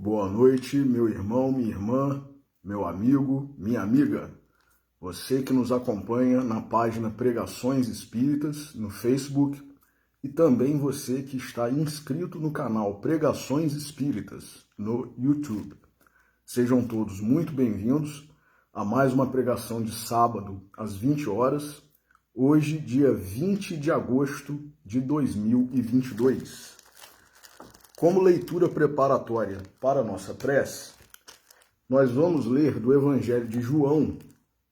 Boa noite, meu irmão, minha irmã, meu amigo, minha amiga. Você que nos acompanha na página Pregações Espíritas no Facebook e também você que está inscrito no canal Pregações Espíritas no YouTube. Sejam todos muito bem-vindos a mais uma pregação de sábado às 20 horas, hoje, dia 20 de agosto de 2022. Como leitura preparatória para a nossa prece, nós vamos ler do Evangelho de João,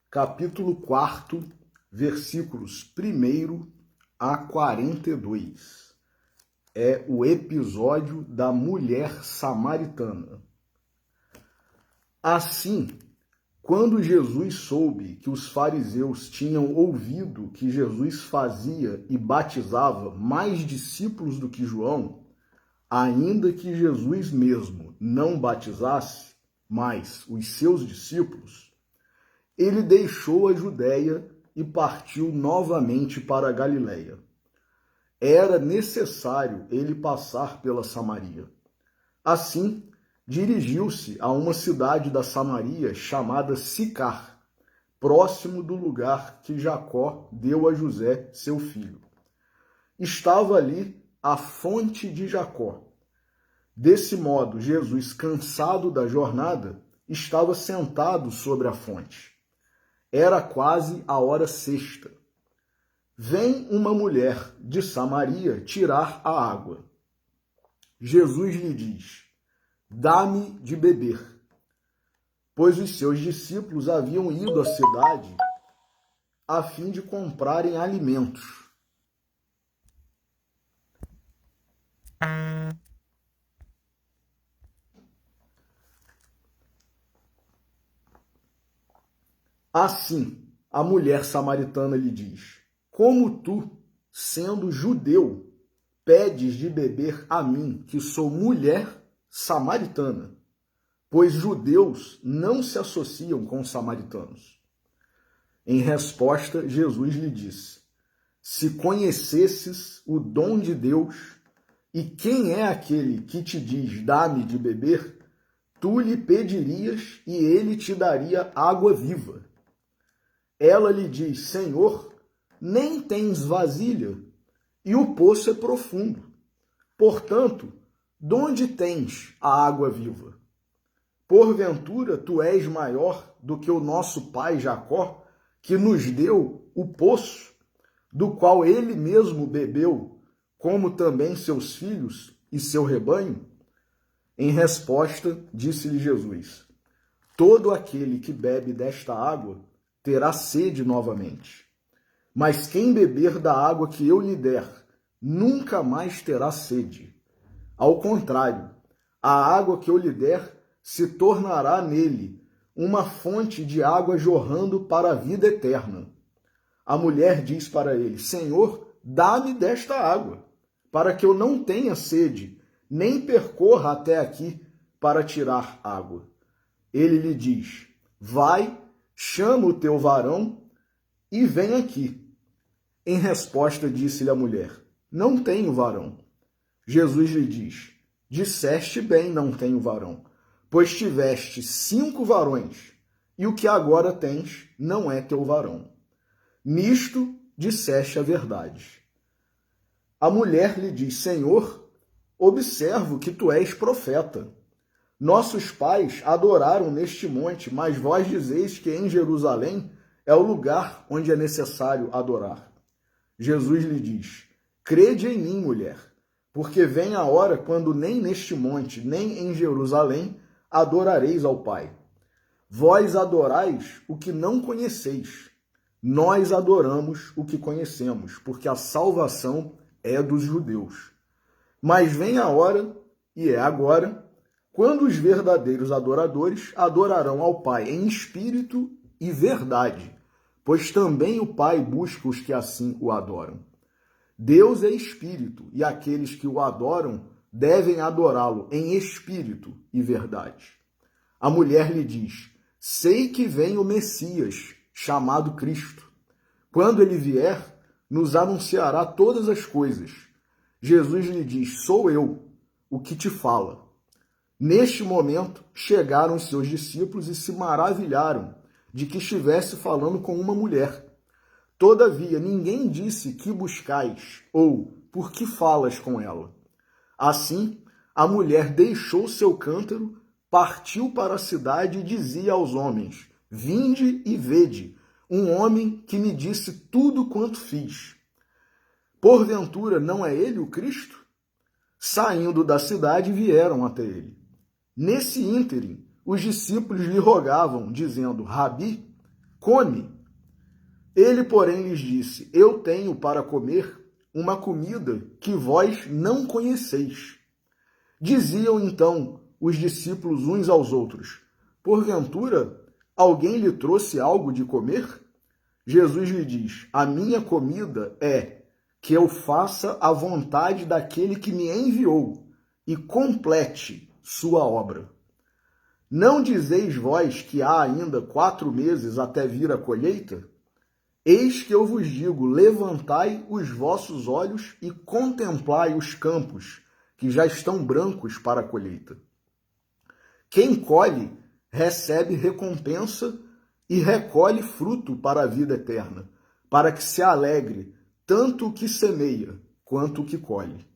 capítulo 4, versículos 1 a 42. É o episódio da mulher samaritana. Assim, quando Jesus soube que os fariseus tinham ouvido que Jesus fazia e batizava mais discípulos do que João, ainda que Jesus mesmo não batizasse mais os seus discípulos, ele deixou a Judéia e partiu novamente para a Galiléia. Era necessário ele passar pela Samaria. Assim, dirigiu-se a uma cidade da Samaria chamada Sicar, próximo do lugar que Jacó deu a José, seu filho. Estava ali a fonte de Jacó. Desse modo, Jesus, cansado da jornada, estava sentado sobre a fonte. Era quase a hora sexta. Vem uma mulher de Samaria tirar a água. Jesus lhe diz: dá-me de beber. Pois os seus discípulos haviam ido à cidade a fim de comprarem alimentos. Assim, a mulher samaritana lhe diz: como tu, sendo judeu, pedes de beber a mim, que sou mulher samaritana? Pois judeus não se associam com samaritanos. Em resposta, Jesus lhe disse: se conhecesses o dom de Deus e quem é aquele que te diz dá-me de beber, tu lhe pedirias e ele te daria água viva. Ela lhe diz: Senhor, nem tens vasilha, e o poço é profundo. Portanto, donde tens a água viva? Porventura, tu és maior do que o nosso pai Jacó, que nos deu o poço, do qual ele mesmo bebeu, como também seus filhos e seu rebanho? Em resposta, disse-lhe Jesus: todo aquele que bebe desta água terá sede novamente. Mas quem beber da água que eu lhe der, nunca mais terá sede. Ao contrário, a água que eu lhe der se tornará nele uma fonte de água jorrando para a vida eterna. A mulher diz para ele: Senhor, dá-me desta água, para que eu não tenha sede, nem percorra até aqui para tirar água. Ele lhe diz: vai, chama o teu varão e vem aqui. Em resposta, disse-lhe a mulher: não tenho varão. Jesus lhe diz: disseste bem, não tenho varão, pois tiveste 5 varões, e o que agora tens não é teu varão. Nisto disseste a verdade. A mulher lhe diz: Senhor, observo que tu és profeta. Nossos pais adoraram neste monte, mas vós dizeis que em Jerusalém é o lugar onde é necessário adorar. Jesus lhe diz: crede em mim, mulher, porque vem a hora quando nem neste monte, nem em Jerusalém adorareis ao Pai. Vós adorais o que não conheceis. Nós adoramos o que conhecemos, porque a salvação é dos judeus. Mas vem a hora, e é agora, quando os verdadeiros adoradores adorarão ao Pai em espírito e verdade, pois também o Pai busca os que assim o adoram. Deus é espírito, e aqueles que o adoram devem adorá-lo em espírito e verdade. A mulher lhe diz: sei que vem o Messias, chamado Cristo. Quando ele vier, nos anunciará todas as coisas. Jesus lhe diz: sou eu, o que te fala. Neste momento, chegaram os seus discípulos e se maravilharam de que estivesse falando com uma mulher. Todavia, ninguém disse que buscais ou por que falas com ela. Assim, a mulher deixou seu cântaro, partiu para a cidade e dizia aos homens: Vinde e vede, um homem que me disse tudo quanto fiz. Porventura, não é ele o Cristo? Saindo da cidade, vieram até ele. Nesse ínterim, os discípulos lhe rogavam, dizendo: Rabi, come. Ele, porém, lhes disse: Eu tenho para comer uma comida que vós não conheceis. Diziam então os discípulos uns aos outros: Porventura, alguém lhe trouxe algo de comer? Jesus lhe diz: A minha comida é que eu faça a vontade daquele que me enviou e complete sua obra. Não dizeis vós que há ainda 4 meses até vir a colheita? Eis que eu vos digo, levantai os vossos olhos e contemplai os campos, que já estão brancos para a colheita. Quem colhe, recebe recompensa e recolhe fruto para a vida eterna, para que se alegre tanto o que semeia quanto o que colhe.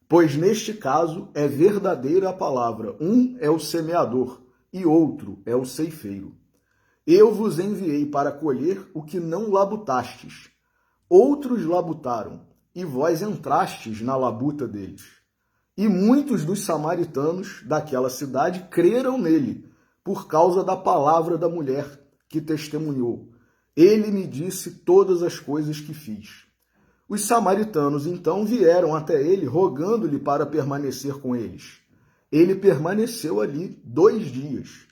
Pois neste caso é verdadeira a palavra, um é o semeador e outro é o ceifeiro. Eu vos enviei para colher o que não labutastes. Outros labutaram, e vós entrastes na labuta deles. E muitos dos samaritanos daquela cidade creram nele, por causa da palavra da mulher que testemunhou. Ele me disse todas as coisas que fiz. Os samaritanos então vieram até ele, rogando-lhe para permanecer com eles. Ele permaneceu ali 2 dias.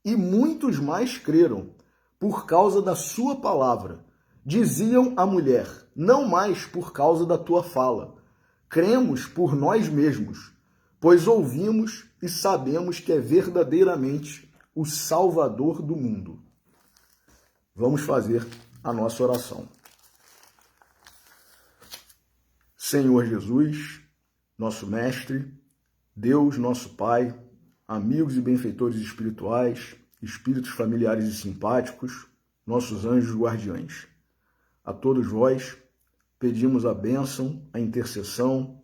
E muitos mais creram, por causa da sua palavra. Diziam à mulher: Não mais por causa da tua fala. Cremos por nós mesmos, pois ouvimos e sabemos que é verdadeiramente o Salvador do mundo. Vamos fazer a nossa oração. Senhor Jesus, nosso Mestre, Deus, nosso Pai, amigos e benfeitores espirituais, espíritos familiares e simpáticos, nossos anjos guardiães. A todos vós pedimos a bênção, a intercessão,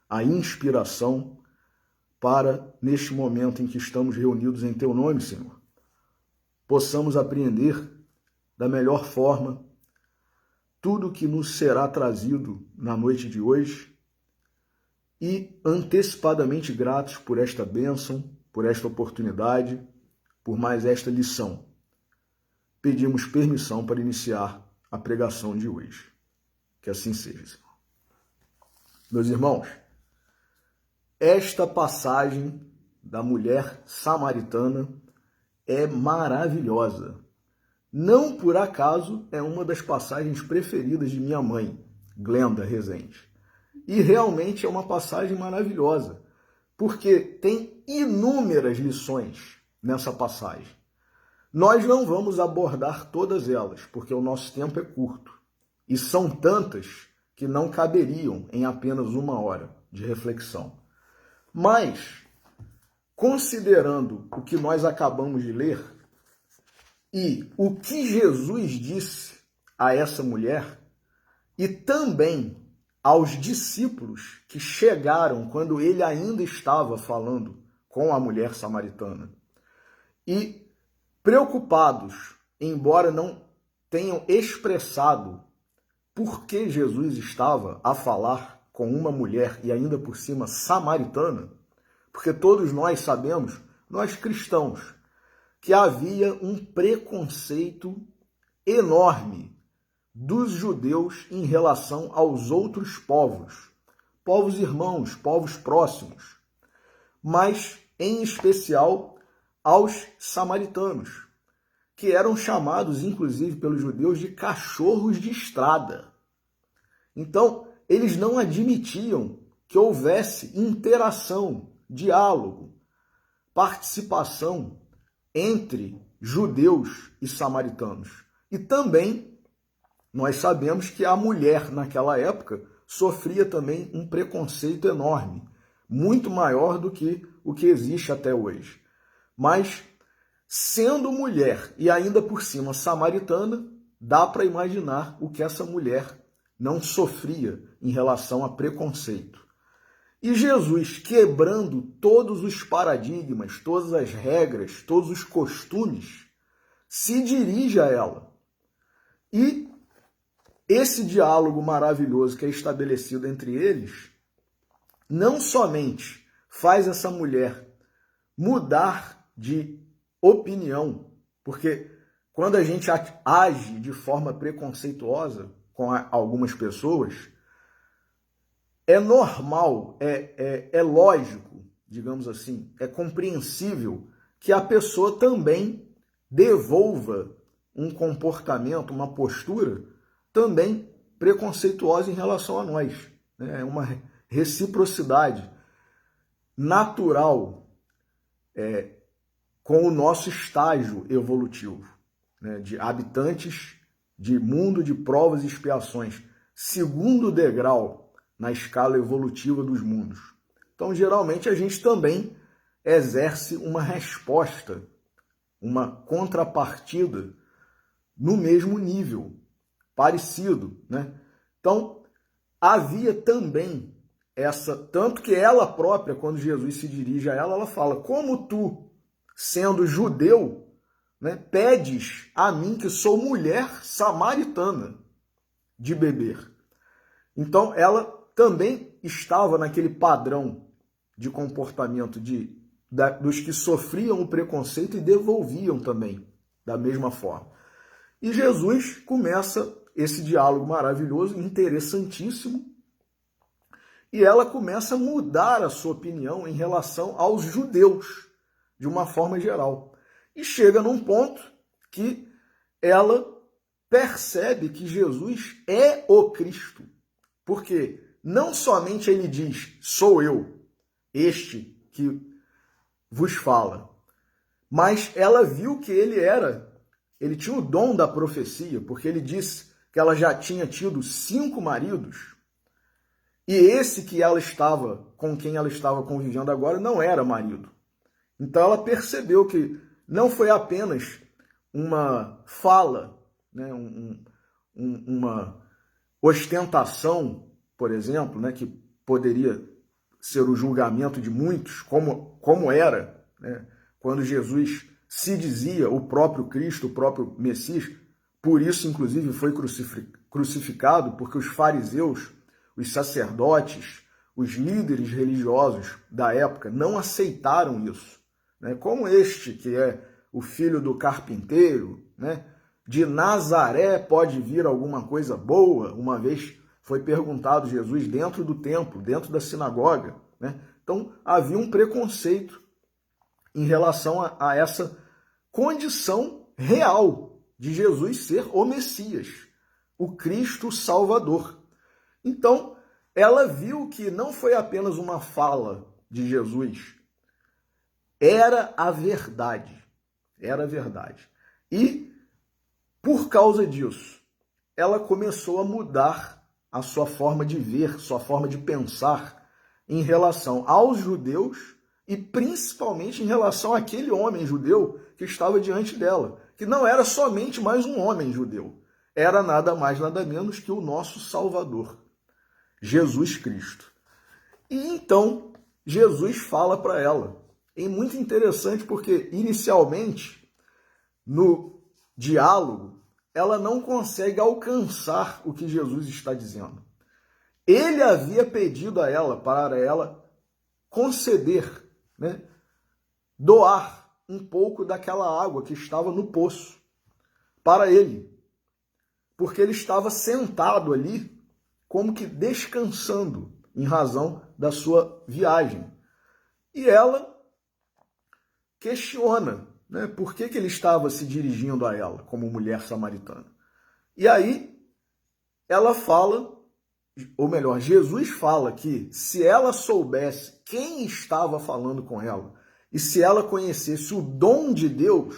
a inspiração para, neste momento em que estamos reunidos em Teu nome, Senhor, possamos apreender da melhor forma tudo que nos será trazido na noite de hoje e antecipadamente gratos por esta bênção, por esta oportunidade, por mais esta lição. Pedimos permissão para iniciar a pregação de hoje. Que assim seja, Senhor. Meus irmãos, esta passagem da mulher samaritana é maravilhosa. Não por acaso é uma das passagens preferidas de minha mãe, Glenda Rezende. E realmente é uma passagem maravilhosa, porque tem inúmeras lições nessa passagem. Nós não vamos abordar todas elas, porque o nosso tempo é curto. E são tantas que não caberiam em apenas 1 hora de reflexão. Mas, considerando o que nós acabamos de ler e o que Jesus disse a essa mulher e também aos discípulos que chegaram quando ele ainda estava falando com a mulher samaritana e preocupados, embora não tenham expressado por que Jesus estava a falar com uma mulher e ainda por cima samaritana, porque todos nós sabemos, nós cristãos, que havia um preconceito enorme dos judeus em relação aos outros povos, povos irmãos, povos próximos, mas em especial aos samaritanos, que eram chamados, inclusive, pelos judeus de cachorros de estrada. Então, eles não admitiam que houvesse interação, diálogo, participação entre judeus e samaritanos. E também nós sabemos que a mulher, naquela época, sofria também um preconceito enorme, muito maior do que o que existe até hoje. Mas, sendo mulher e ainda por cima samaritana, dá para imaginar o que essa mulher não sofria em relação a preconceito. E Jesus, quebrando todos os paradigmas, todas as regras, todos os costumes, se dirige a ela. E esse diálogo maravilhoso que é estabelecido entre eles, não somente faz essa mulher mudar de opinião, porque quando a gente age de forma preconceituosa com algumas pessoas, é normal, é lógico, digamos assim, é compreensível que a pessoa também devolva um comportamento, uma postura também preconceituosa em relação a nós. É uma reciprocidade natural com o nosso estágio evolutivo, né, de habitantes de mundo de provas e expiações, segundo degrau na escala evolutiva dos mundos. Então, geralmente, a gente também exerce uma resposta, uma contrapartida no mesmo nível, parecido, né? Então, havia também essa, tanto que ela própria, quando Jesus se dirige a ela, ela fala, como tu, sendo judeu, né, pedes a mim, que sou mulher samaritana, de beber. Então, ela também estava naquele padrão de comportamento dos que sofriam o preconceito e devolviam também da mesma forma. E Jesus começa esse diálogo maravilhoso, interessantíssimo, e ela começa a mudar a sua opinião em relação aos judeus, de uma forma geral. E chega num ponto que ela percebe que Jesus é o Cristo. Porque não somente ele diz, sou eu, este que vos fala, mas ela viu que ele tinha o dom da profecia, porque ele disse que ela já tinha tido 5 maridos, e esse com quem ela estava convivendo agora, não era marido. Então ela percebeu que não foi apenas uma fala, né, uma ostentação, por exemplo, né, que poderia ser o julgamento de muitos, como era, né, quando Jesus se dizia o próprio Cristo, o próprio Messias. Por isso, inclusive, foi crucificado, porque os fariseus, os sacerdotes, os líderes religiosos da época não aceitaram isso. Né? Como este, que é o filho do carpinteiro, né? De Nazaré pode vir alguma coisa boa? Uma vez foi perguntado Jesus dentro do templo, dentro da sinagoga, né? Então havia um preconceito em relação a essa condição real de Jesus ser o Messias, o Cristo Salvador. Então ela viu que não foi apenas uma fala de Jesus, era a verdade. Era a verdade. E por causa disso, ela começou a mudar a sua forma de ver, sua forma de pensar em relação aos judeus e principalmente em relação àquele homem judeu que estava diante dela, que não era somente mais um homem judeu, era nada mais, nada menos que o nosso Salvador, Jesus Cristo. E então, Jesus fala para ela. É muito interessante porque, inicialmente, no diálogo, ela não consegue alcançar o que Jesus está dizendo. Ele havia pedido a ela, para ela conceder, né, doar um pouco daquela água que estava no poço para ele, porque ele estava sentado ali, como que descansando, em razão da sua viagem. E ela questiona, né, por que ele estava se dirigindo a ela como mulher samaritana. E aí ela fala, ou melhor, Jesus fala que se ela soubesse quem estava falando com ela e se ela conhecesse o dom de Deus,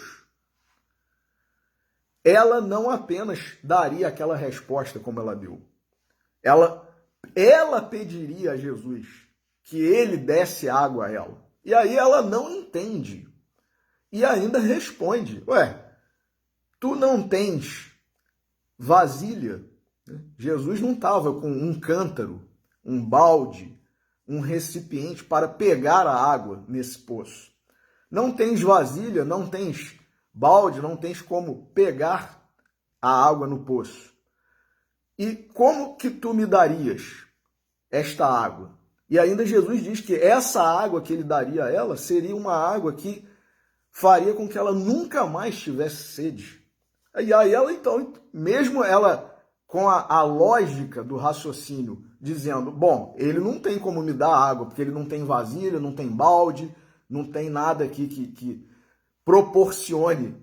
ela não apenas daria aquela resposta como ela deu. Ela pediria a Jesus que ele desse água a ela. E aí ela não entende. E ainda responde, ué, tu não tens vasilha? Jesus não estava com um cântaro, um balde, um recipiente para pegar a água nesse poço. Não tens vasilha, não tens balde, não tens como pegar a água no poço. E como que tu me darias esta água? E ainda Jesus diz que essa água que ele daria a ela seria uma água que faria com que ela nunca mais tivesse sede. E aí ela, então, mesmo ela com a lógica do raciocínio, dizendo, bom, ele não tem como me dar água, porque ele não tem vasilha, não tem balde, não tem nada aqui que proporcione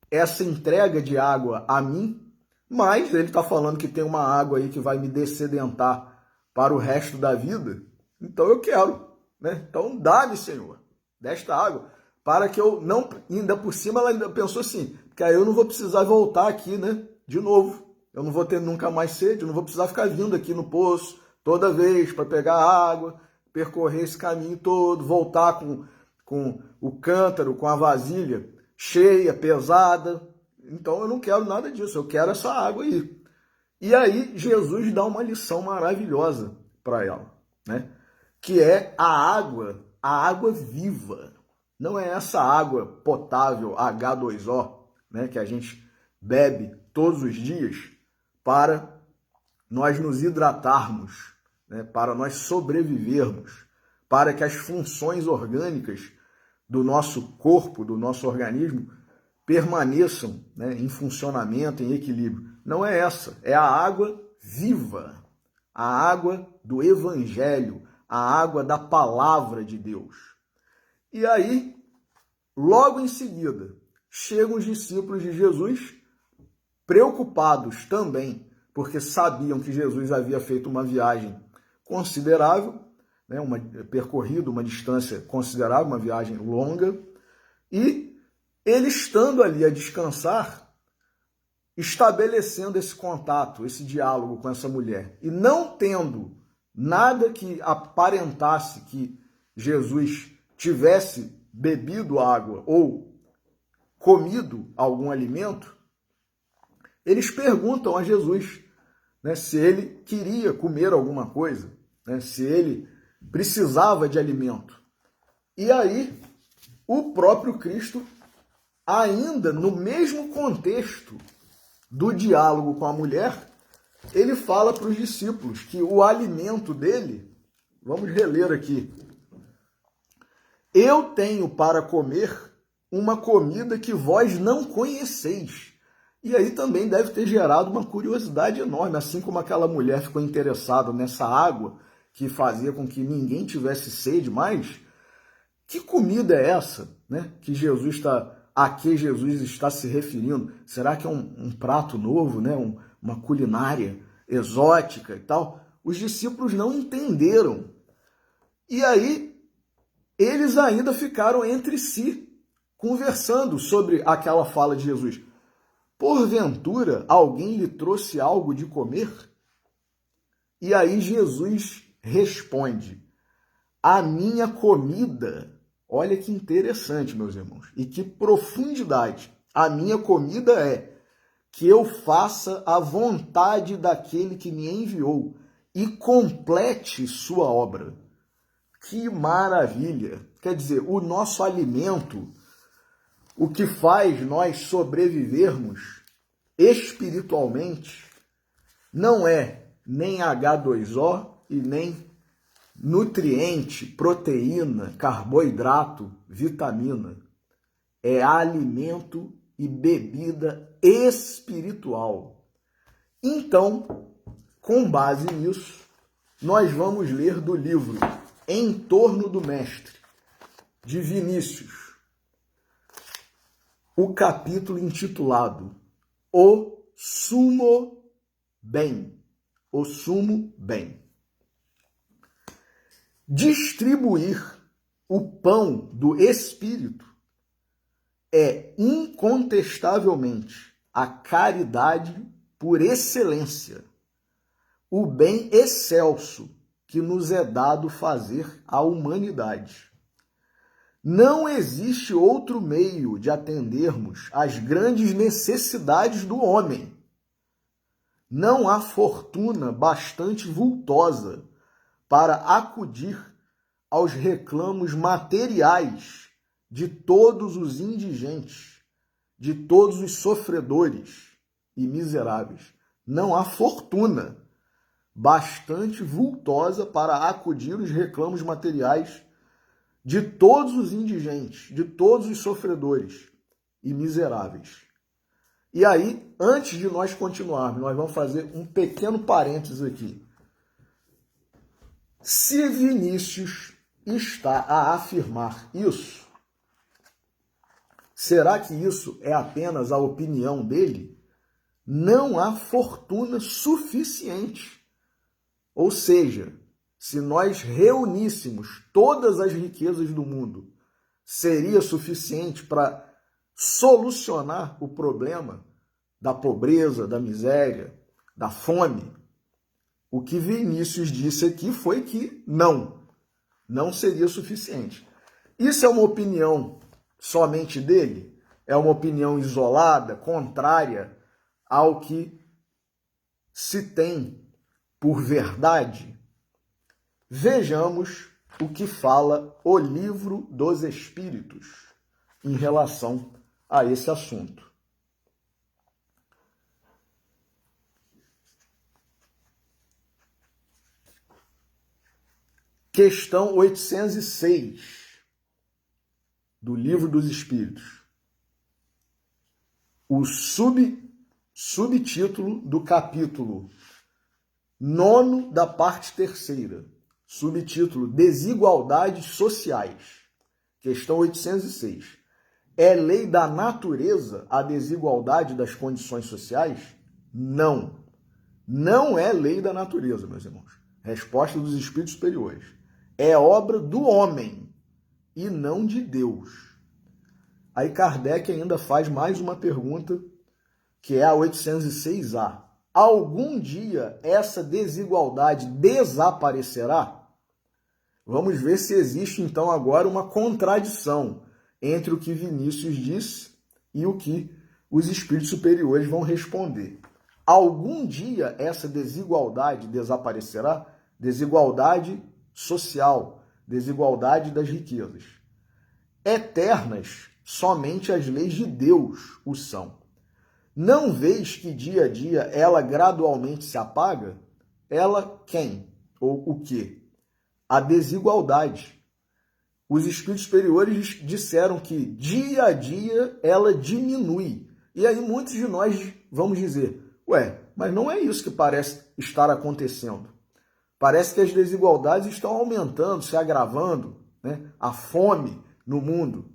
essa entrega de água a mim, mas ele está falando que tem uma água aí que vai me dessedentar para o resto da vida, então eu quero, né? Então dá-me, Senhor, desta água, para que eu não, ainda por cima ela ainda pensou assim, que aí eu não vou precisar voltar aqui, né, de novo, eu não vou ter nunca mais sede, eu não vou precisar ficar vindo aqui no poço toda vez para pegar água, percorrer esse caminho todo, voltar com o cântaro, com a vasilha cheia, pesada. Então eu não quero nada disso, eu quero essa água aí. E aí Jesus dá uma lição maravilhosa para ela, né? Que é a água viva. Não é essa água potável H2O, né, que a gente bebe todos os dias para nós nos hidratarmos, né, para nós sobrevivermos, para que as funções orgânicas do nosso corpo, do nosso organismo, permaneçam, né, em funcionamento, em equilíbrio. Não é essa, é a água viva, a água do Evangelho, a água da palavra de Deus. E aí, logo em seguida, chegam os discípulos de Jesus, preocupados também, porque sabiam que Jesus havia feito uma viagem considerável, né, percorrido uma distância considerável, uma viagem longa, e ele estando ali a descansar, estabelecendo esse contato, esse diálogo com essa mulher, e não tendo nada que aparentasse que Jesus tivesse bebido água ou comido algum alimento, eles perguntam a Jesus, né, se ele queria comer alguma coisa, né, se ele precisava de alimento. E aí, o próprio Cristo, ainda no mesmo contexto do diálogo com a mulher, ele fala para os discípulos que o alimento dele, vamos reler aqui, eu tenho para comer uma comida que vós não conheceis. E aí também deve ter gerado uma curiosidade enorme, assim como aquela mulher ficou interessada nessa água que fazia com que ninguém tivesse sede mais. Que comida é essa, né, a que Jesus está se referindo? Será que é um prato novo, né, uma culinária exótica e tal? Os discípulos não entenderam. E aí eles ainda ficaram entre si, conversando sobre aquela fala de Jesus. Porventura, alguém lhe trouxe algo de comer? E aí Jesus responde, a minha comida, olha que interessante, meus irmãos, e que profundidade, a minha comida é que eu faça a vontade daquele que me enviou e complete sua obra. Que maravilha! Quer dizer, o nosso alimento, o que faz nós sobrevivermos espiritualmente, não é nem H2O e nem nutriente, proteína, carboidrato, vitamina. É alimento e bebida espiritual. Então, com base nisso, nós vamos ler do livro Em Torno do Mestre, de Vinícius, o capítulo intitulado O Sumo Bem. O Sumo Bem. Distribuir o pão do Espírito é incontestavelmente a caridade por excelência, o bem excelso que nos é dado fazer à humanidade. Não existe outro meio de atendermos às grandes necessidades do homem. Não há fortuna bastante vultosa para acudir aos reclamos materiais de todos os indigentes, de todos os sofredores e miseráveis. Não há fortuna bastante vultosa para acudir aos reclamos materiais de todos os indigentes, de todos os sofredores e miseráveis. E aí, antes de nós continuarmos, nós vamos fazer um pequeno parênteses aqui. Se Vinícius está a afirmar isso, será que isso é apenas a opinião dele? Não há fortuna suficiente. Ou seja, se nós reuníssemos todas as riquezas do mundo, seria suficiente para solucionar o problema da pobreza, da miséria, da fome? O que Vinícius disse aqui foi que não seria suficiente. Isso é uma opinião somente dele? É uma opinião isolada, contrária ao que se tem por verdade? Vejamos o que fala o Livro dos Espíritos em relação a esse assunto. Questão 806 do Livro dos Espíritos. O subtítulo do capítulo 9 da parte 3ª. Subtítulo: Desigualdades Sociais. Questão 806. É lei da natureza a desigualdade das condições sociais? Não. Não é lei da natureza, meus irmãos. Resposta dos espíritos superiores. É obra do homem e não de Deus. Aí Kardec ainda faz mais uma pergunta, que é a 806A. Algum dia essa desigualdade desaparecerá? Vamos ver se existe, então, agora uma contradição entre o que Vinícius disse e o que os espíritos superiores vão responder. Algum dia essa desigualdade desaparecerá? Desigualdade social, desigualdade das riquezas. Eternas, somente as leis de Deus o são. Não vês que dia a dia ela gradualmente se apaga? Ela quem? Ou o quê? A desigualdade. Os espíritos superiores disseram que dia a dia ela diminui. E aí muitos de nós vamos dizer, mas não é isso que parece estar acontecendo. Parece que as desigualdades estão aumentando, se agravando, né? A fome no mundo.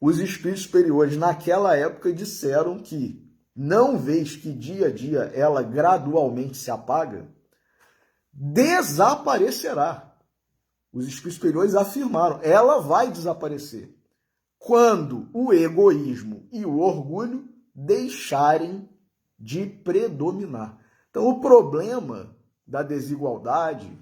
Os espíritos superiores naquela época disseram que não vês que dia a dia ela gradualmente se apaga? Desaparecerá. Os espíritos superiores afirmaram, ela vai desaparecer quando o egoísmo e o orgulho deixarem de predominar. Então, o problema da desigualdade,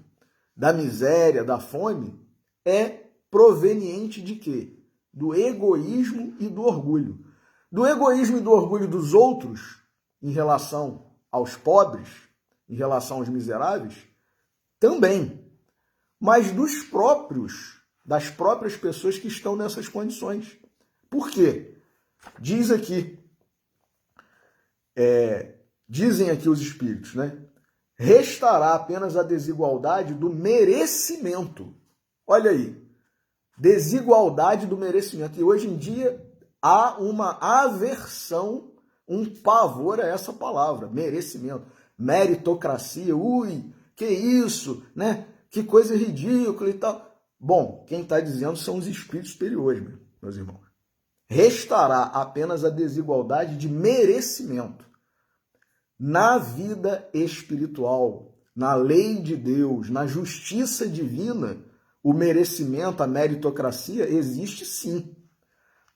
da miséria, da fome, é proveniente de quê? Do egoísmo e do orgulho. Do egoísmo e do orgulho dos outros em relação aos pobres, em relação aos miseráveis, também. Mas das próprias pessoas que estão nessas condições. Por quê? Dizem aqui os espíritos, né? Restará apenas a desigualdade do merecimento. Olha aí, desigualdade do merecimento. E hoje em dia há uma aversão, um pavor a essa palavra, merecimento, meritocracia. Que isso, né? Que coisa ridícula e tal. Bom, quem está dizendo são os espíritos superiores, meus irmãos. Restará apenas a desigualdade de merecimento. Na vida espiritual, na lei de Deus, na justiça divina, o merecimento, a meritocracia existe sim.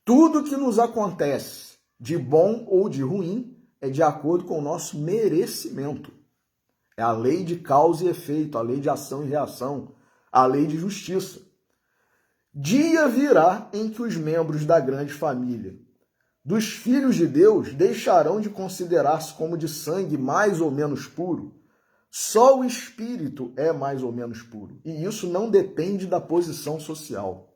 Tudo que nos acontece, de bom ou de ruim, é de acordo com o nosso merecimento. É a lei de causa e efeito, a lei de ação e reação, a lei de justiça. Dia virá em que os membros da grande família dos filhos de Deus deixarão de considerar-se como de sangue mais ou menos puro. Só o espírito é mais ou menos puro. E isso não depende da posição social.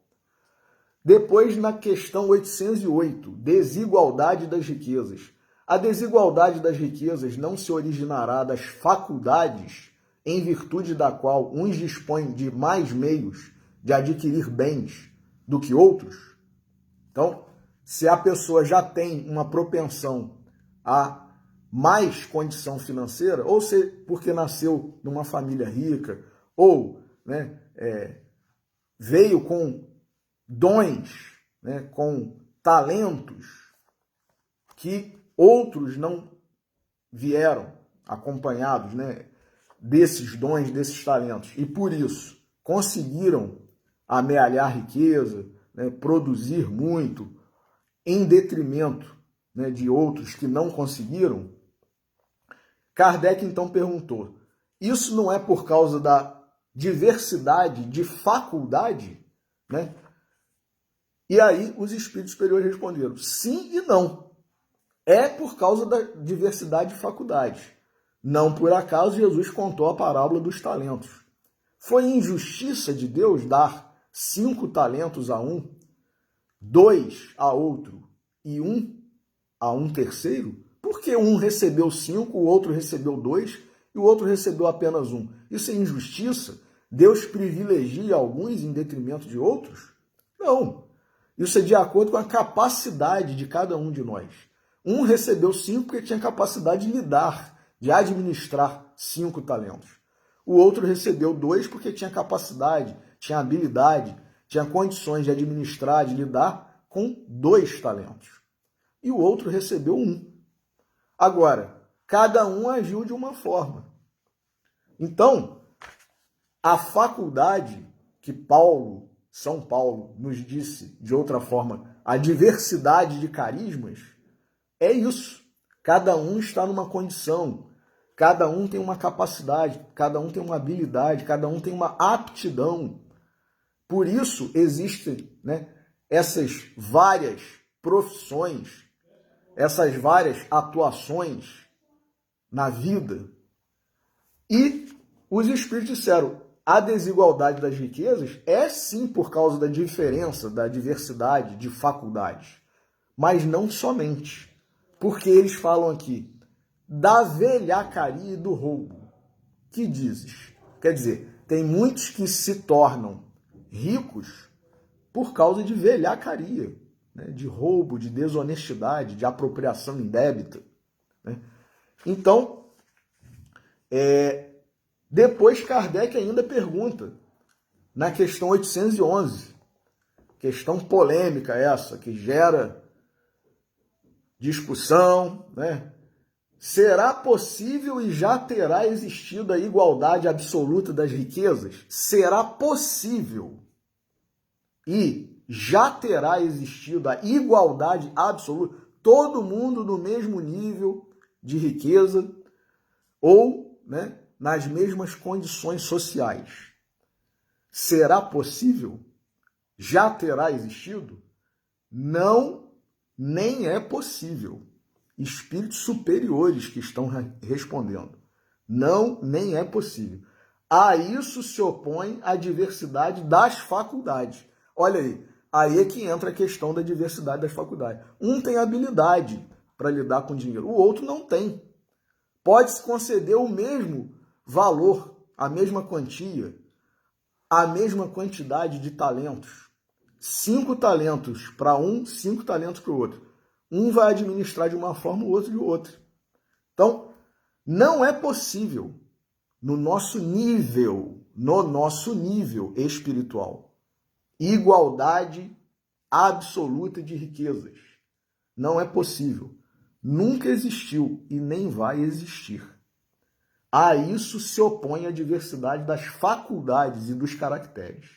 Depois, na questão 808, desigualdade das riquezas. A desigualdade das riquezas não se originará das faculdades em virtude da qual uns dispõem de mais meios de adquirir bens do que outros? Então, se a pessoa já tem uma propensão a mais condição financeira, ou se porque nasceu numa família rica, ou veio com dons, com talentos que outros não vieram acompanhados desses dons, desses talentos, e por isso conseguiram amealhar riqueza, produzir muito, em detrimento de outros que não conseguiram. Kardec então perguntou, isso não é por causa da diversidade de faculdade? E aí os espíritos superiores responderam, sim e não. É por causa da diversidade de faculdades. Não por acaso Jesus contou a parábola dos talentos. Foi injustiça de Deus dar 5 talentos a um, 2 a outro e 1 a um terceiro? Porque um recebeu 5, o outro recebeu 2 e o outro recebeu apenas 1. Isso é injustiça? Deus privilegia alguns em detrimento de outros? Não. Isso é de acordo com a capacidade de cada um de nós. Um recebeu 5 porque tinha capacidade de lidar, de administrar 5 talentos. O outro recebeu 2 porque tinha capacidade, tinha habilidade, tinha condições de administrar, de lidar com 2 talentos. E o outro recebeu 1. Agora, cada um agiu de uma forma. Então, a faculdade que São Paulo nos disse de outra forma, a diversidade de carismas, é isso. Cada um está numa condição, cada um tem uma capacidade, cada um tem uma habilidade, cada um tem uma aptidão. Por isso existem essas várias profissões, essas várias atuações na vida. E os espíritos disseram, a desigualdade das riquezas é sim por causa da diferença, da diversidade de faculdades, mas não somente. Porque eles falam aqui da velhacaria e do roubo. Que dizes? Quer dizer, tem muitos que se tornam ricos por causa de velhacaria, de roubo, de desonestidade, de apropriação indébita. Então, depois Kardec ainda pergunta, na questão 811, questão polêmica essa, que gera discussão, Será possível e já terá existido a igualdade absoluta das riquezas? Será possível e já terá existido a igualdade absoluta? Todo mundo no mesmo nível de riqueza ou nas mesmas condições sociais. Será possível? Já terá existido? Não, nem é possível. Espíritos superiores que estão respondendo. Não, nem é possível. A isso se opõe a diversidade das faculdades. Olha aí é que entra a questão da diversidade das faculdades. Um tem habilidade para lidar com dinheiro, o outro não tem. Pode-se conceder o mesmo valor, a mesma quantia, a mesma quantidade de talentos. 5 talentos para um, 5 talentos para o outro. Um vai administrar de uma forma, o outro de outra. Então, não é possível, no nosso nível espiritual, igualdade absoluta de riquezas. Não é possível. Nunca existiu e nem vai existir. A isso se opõe a diversidade das faculdades e dos caracteres.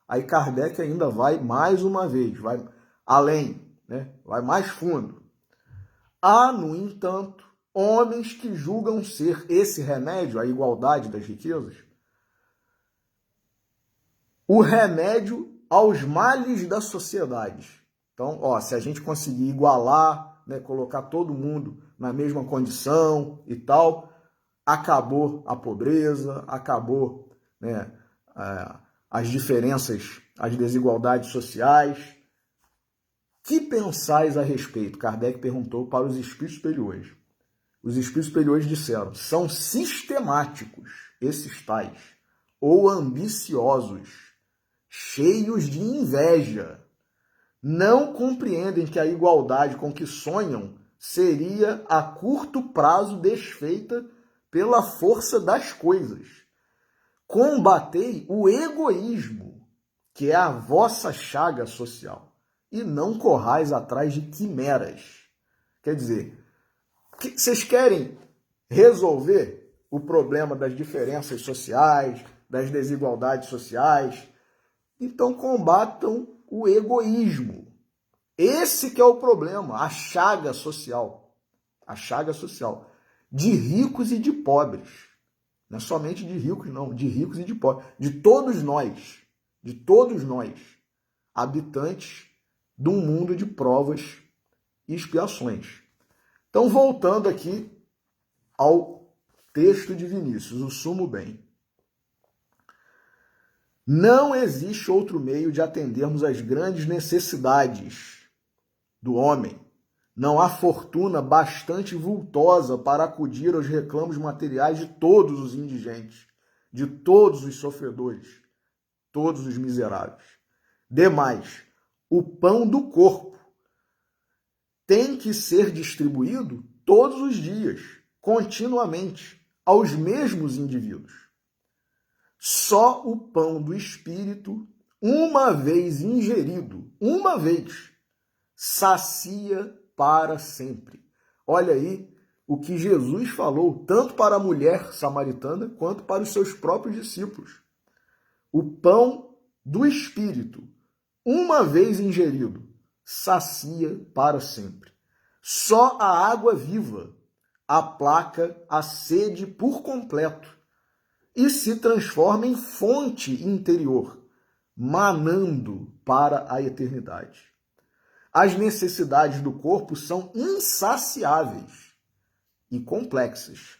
Aí Kardec ainda vai mais uma vez, vai além, vai mais fundo. Há, no entanto, homens que julgam ser esse remédio, a igualdade das riquezas, o remédio aos males da sociedade. Então, se a gente conseguir igualar, né, colocar todo mundo na mesma condição e tal, acabou a pobreza, acabou, né, as diferenças, as desigualdades sociais. Que pensais a respeito? Kardec perguntou para os espíritos superiores. Os espíritos superiores disseram: são sistemáticos esses tais, ou ambiciosos, cheios de inveja. Não compreendem que a igualdade com que sonham seria a curto prazo desfeita pela força das coisas. Combatei o egoísmo, que é a vossa chaga social, e não corrais atrás de quimeras. Quer dizer, vocês querem resolver o problema das diferenças sociais, das desigualdades sociais? Então combatam o egoísmo. Esse que é o problema, a chaga social. A chaga social. De ricos e de pobres. Não é somente de ricos, não. De ricos e de pobres. De todos nós, habitantes de um mundo de provas e expiações. Então, voltando aqui ao texto de Vinícius, o sumo bem. Não existe outro meio de atendermos às grandes necessidades do homem. Não há fortuna bastante vultosa para acudir aos reclamos materiais de todos os indigentes, de todos os sofredores, todos os miseráveis. Demais, o pão do corpo tem que ser distribuído todos os dias, continuamente, aos mesmos indivíduos. Só o pão do espírito, uma vez ingerido, sacia para sempre. Olha aí o que Jesus falou, tanto para a mulher samaritana, quanto para os seus próprios discípulos. O pão do espírito, uma vez ingerido, sacia para sempre. Só a água viva aplaca a sede por completo e se transforma em fonte interior, manando para a eternidade. As necessidades do corpo são insaciáveis e complexas.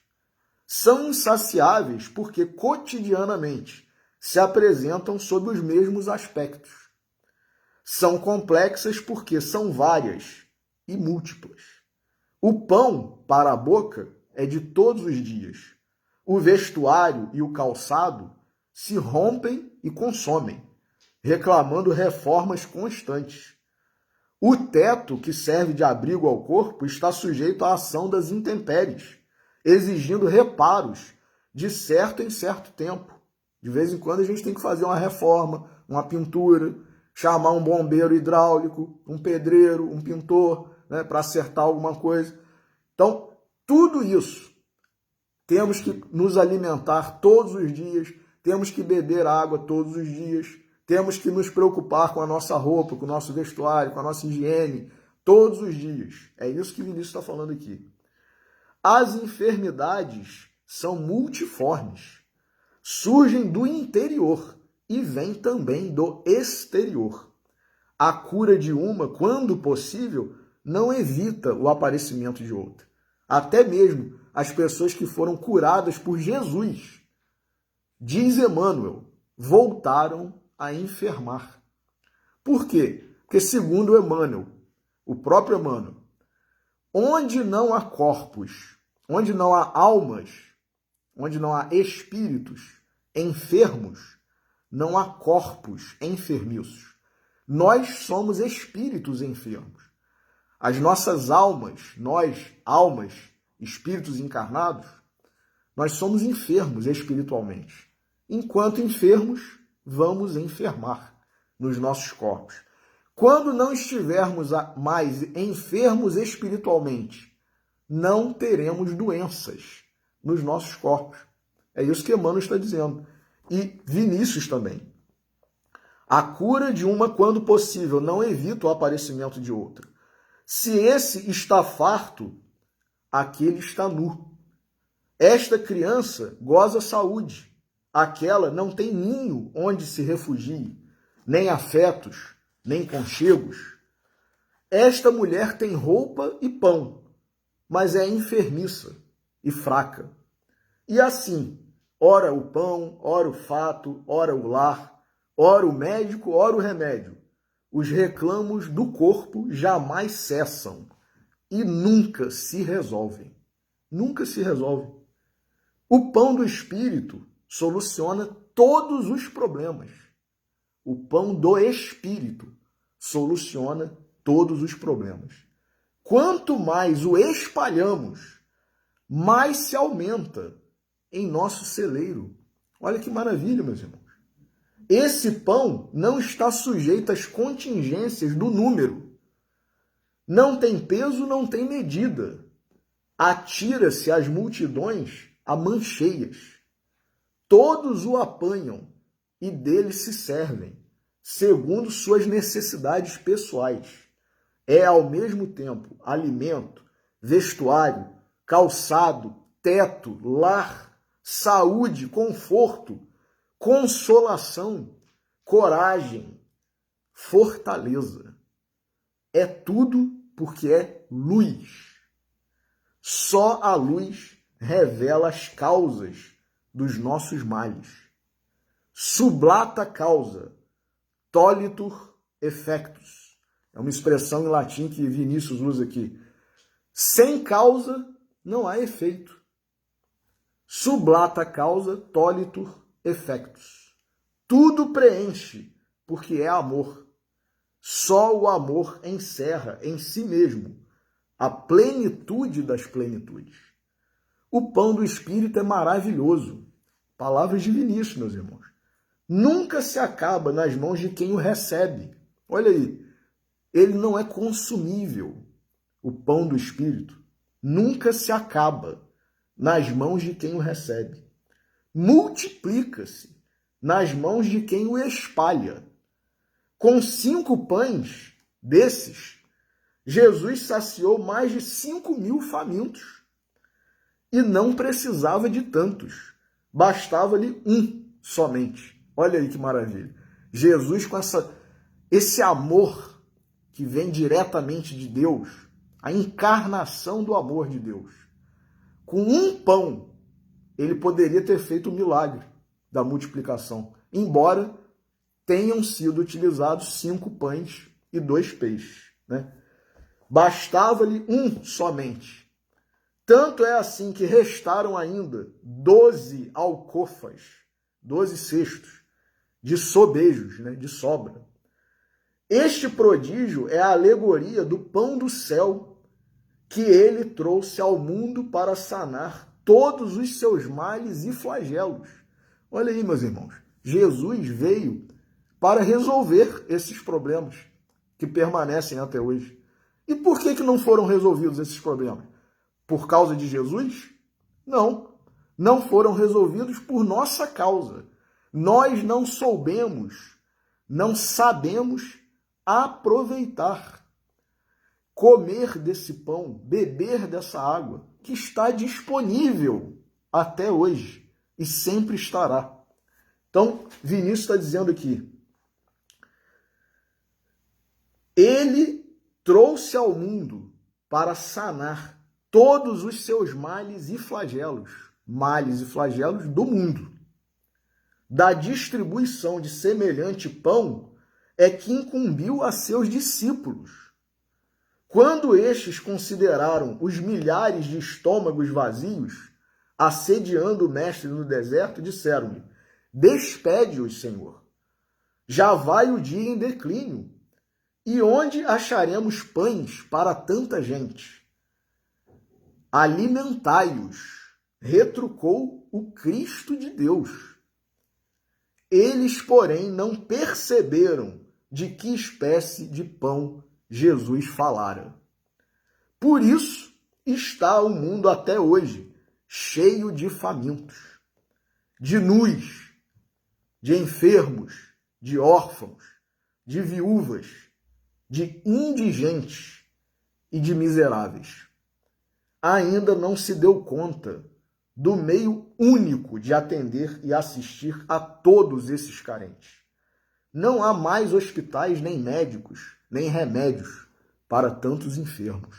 São insaciáveis porque cotidianamente se apresentam sob os mesmos aspectos. São complexas porque são várias e múltiplas. O pão para a boca é de todos os dias. O vestuário e o calçado se rompem e consomem, reclamando reformas constantes. O teto que serve de abrigo ao corpo está sujeito à ação das intempéries, exigindo reparos de certo em certo tempo. De vez em quando a gente tem que fazer uma reforma, uma pintura, chamar um bombeiro hidráulico, um pedreiro, um pintor, né, para acertar alguma coisa. Então, tudo isso, temos que nos alimentar todos os dias, temos que beber água todos os dias, temos que nos preocupar com a nossa roupa, com o nosso vestuário, com a nossa higiene, todos os dias. É isso que Vinícius está falando aqui. As enfermidades são multiformes, surgem do interior e vêm também do exterior. A cura de uma, quando possível, não evita o aparecimento de outra. Até mesmo as pessoas que foram curadas por Jesus, diz Emmanuel, voltaram a enfermar. Por quê? Porque, segundo Emmanuel, o próprio Emmanuel, onde não há corpos, onde não há almas, onde não há espíritos enfermos, não há corpos enfermiços. Nós somos espíritos enfermos. As nossas almas, nós, almas, espíritos encarnados, nós somos enfermos espiritualmente. Enquanto enfermos, vamos enfermar nos nossos corpos. Quando não estivermos mais enfermos espiritualmente, não teremos doenças nos nossos corpos. É isso que Emmanuel está dizendo. E Vinícius também. A cura de uma, quando possível, não evita o aparecimento de outra. Se esse está farto, aquele está nu. Esta criança goza saúde, aquela não tem ninho onde se refugie. nem afetos, nem conchegos. Esta mulher tem roupa e pão, mas é enfermiça e fraca. E assim, ora o pão, ora o fato, ora o lar, ora o médico, ora o remédio. Os reclamos do corpo jamais cessam e nunca se resolvem. Nunca se resolvem. O pão do Espírito soluciona todos os problemas. O pão do Espírito soluciona todos os problemas. Quanto mais o espalhamos, mais se aumenta em nosso celeiro. Olha que maravilha, meus irmãos. Esse pão não está sujeito às contingências do número. Não tem peso, não tem medida. Atira-se às multidões a mancheias. Todos o apanham e dele se servem, segundo suas necessidades pessoais. É, ao mesmo tempo, alimento, vestuário, calçado, teto, lar, saúde, conforto, consolação, coragem, fortaleza. É tudo porque é luz. Só a luz revela as causas dos nossos males. Sublata causa, tolitur effectus. É uma expressão em latim que Vinícius usa aqui. Sem causa não há efeito. Sublata causa, tolitur effectus. Tudo preenche, porque é amor. Só o amor encerra em si mesmo a plenitude das plenitudes. O pão do Espírito é maravilhoso. Palavras de Vinícius, meus irmãos. Nunca se acaba nas mãos de quem o recebe. Olha aí, ele não é consumível. O pão do Espírito nunca se acaba nas mãos de quem o recebe. Multiplica-se nas mãos de quem o espalha. Com 5 pães desses, Jesus saciou mais de 5.000 famintos. E não precisava de tantos. Bastava-lhe um somente. Olha aí que maravilha. Jesus, com esse amor que vem diretamente de Deus, a encarnação do amor de Deus. Com um pão, ele poderia ter feito o milagre da multiplicação, embora tenham sido utilizados 5 pães e 2 peixes, né? Bastava-lhe um somente. Tanto é assim que restaram ainda 12 alcofas, 12 cestos de sobejos, né, de sobra. Este prodígio é a alegoria do pão do céu que ele trouxe ao mundo para sanar todos os seus males e flagelos. Olha aí, meus irmãos, Jesus veio para resolver esses problemas que permanecem até hoje. E por que não foram resolvidos esses problemas? Por causa de Jesus? Não. Não foram resolvidos por nossa causa. Nós não soubemos, não sabemos aproveitar, comer desse pão, beber dessa água, que está disponível até hoje e sempre estará. Então, Vinícius está dizendo aqui, ele trouxe ao mundo para sanar todos os seus males e flagelos do mundo. Da distribuição de semelhante pão é que incumbiu a seus discípulos. Quando estes consideraram os milhares de estômagos vazios, assediando o mestre no deserto, disseram-lhe, despede-os, Senhor. Já vai o dia em declínio. E onde acharemos pães para tanta gente? Alimentai-os, retrucou o Cristo de Deus. Eles, porém, não perceberam de que espécie de pão Jesus falara. Por isso está o mundo até hoje cheio de famintos, de nus, de enfermos, de órfãos, de viúvas, de indigentes e de miseráveis. Ainda não se deu conta do meio único de atender e assistir a todos esses carentes. não há mais hospitais, nem médicos, nem remédios para tantos enfermos.